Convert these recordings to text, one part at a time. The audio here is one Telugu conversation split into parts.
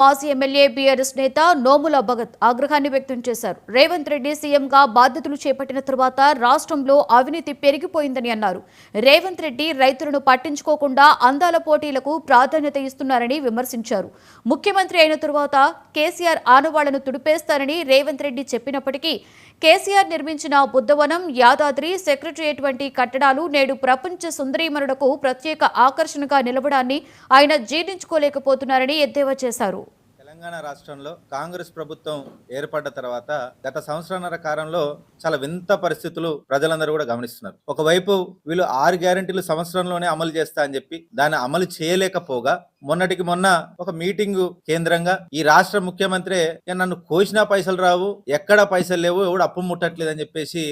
మాజీ ఎమ్మెల్యే బీఆర్ఎస్ నేత నోముల భగత్ ఆగ్రహాన్ని వ్యక్తం చేశారు. రేవంత్ రెడ్డి సీఎంగా బాధ్యతలు చేపట్టిన తరువాత రాష్ట్రంలో అవినీతి పెరిగిపోయిందని అన్నారు. రేవంత్ రెడ్డి రైతులను పట్టించుకోకుండా అందాల పోటీలకు ప్రాధాన్యత ఇస్తున్నారని విమర్శించారు. ముఖ్యమంత్రి అయిన తరువాత కేసీఆర్ ఆనవాళ్లను తుడిపేస్తారని రేవంత్ రెడ్డి చెప్పినప్పటికీ కేసీఆర్ నిర్మించిన బుద్ధవనం, యాదాద్రి, సెక్రటరియట్ వంటి కట్టడాలు నేడు ప్రపంచ సుందరీమణులకు ప్రత్యేక ఆకర్షణగా నిలవడాన్ని ఆయన జీర్ణించుకోలేకపోతున్నారని ఎద్దేవా చేశారు. తెలంగాణ రాష్ట్రంలో కాంగ్రెస్ ప్రభుత్వం ఏర్పడ్డ తర్వాత గత సంవత్సరాల కాలంలో చాలా వింత పరిస్థితులు ప్రజలందరూ కూడా గమనిస్తున్నారు. ఒకవైపు వీళ్ళు 6 గ్యారెంటీలు సంవత్సరంలోనే అమలు చేస్తా అని చెప్పి దాన్ని అమలు చేయలేకపోగా మొన్నటికి మొన్న ఒక మీటింగ్ కేంద్రంగా ఈ రాష్ట్ర ముఖ్యమంత్రి నన్ను కోసినా పైసలు రావు, ఎక్కడ పైసలు లేవు, ఎవడు అప్పు ముట్టట్లేదు అని చెప్పేసి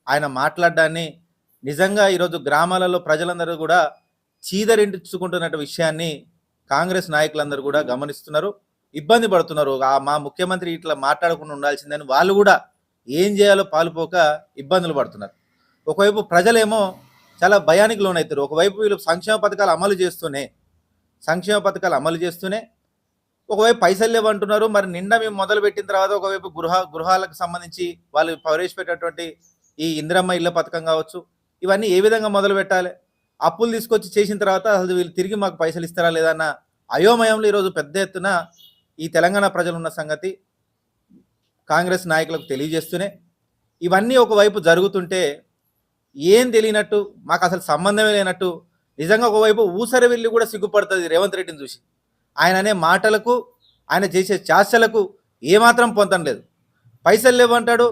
ఆయన మాట్లాడడాన్ని నిజంగా ఈరోజు గ్రామాలలో ప్రజలందరూ కూడా చీదరించుకుంటున్న విషయాన్ని కాంగ్రెస్ నాయకులందరూ కూడా గమనిస్తున్నారు, ఇబ్బంది పడుతున్నారు. మా ముఖ్యమంత్రి ఇట్లా మాట్లాడకుండా ఉండాల్సిందని వాళ్ళు కూడా ఏం చేయాలో పాలుపోక ఇబ్బందులు పడుతున్నారు. ఒకవైపు ప్రజలేమో చాలా భయానికి లోనవుతారు. ఒకవైపు వీళ్ళు సంక్షేమ పథకాలు అమలు చేస్తూనే ఒకవైపు పైసలు లేవంటున్నారు. మరి నిండా మేము మొదలు పెట్టిన తర్వాత ఒకవైపు గృహాలకు సంబంధించి వాళ్ళు ప్రవేశపెట్టేటువంటి ఈ ఇందిరమ్మ ఇళ్ల పథకం కావచ్చు, ఇవన్నీ ఏ విధంగా మొదలు పెట్టాలి, అప్పులు తీసుకొచ్చి చేసిన తర్వాత అసలు వీళ్ళు తిరిగి మాకు పైసలు ఇస్తారా లేదన్న అయోమయంలో ఈరోజు పెద్ద ఎత్తున ఈ తెలంగాణ ప్రజలు ఉన్న సంగతి కాంగ్రెస్ నాయకులకు తెలియజేస్తూనే ఇవన్నీ ఒకవైపు జరుగుతుంటే ఏం తెలియనట్టు, మాకు అసలు సంబంధమే లేనట్టు నిజంగా ఒకవైపు ఊసరి వెళ్ళి కూడా సిగ్గుపడుతుంది రేవంత్ రెడ్డిని చూసి. ఆయన అనే మాటలకు, ఆయన చేసే చాష్టలకు ఏమాత్రం పొందడం లేదు. పైసలు లేవంటాడు.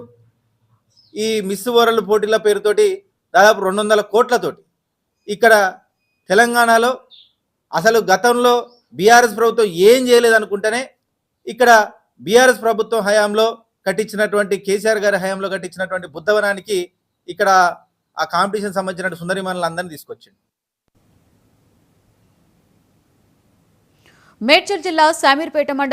ఈ మిస్ వరల్డ్ పోటీల పేరుతోటి దాదాపు 200 కోట్లతోటి ఇక్కడ తెలంగాణలో అసలు గతంలో బీఆర్ఎస్ ప్రభుత్వం ఏం చేయలేదనుకుంటేనే ఇక్కడ బీఆర్ఎస్ ప్రభుత్వం హయాంలో కట్టించినటువంటి, కేసీఆర్ గారి హయాంలో కట్టించినటువంటి బుద్ధవనానికి ఇక్కడ ఆ కాంపిటీషన్ సంబంధించిన సుందరిమణులందరినీ తీసుకొచ్చింది. మేడ్చల్ జిల్లా శామీర్పేట మండలం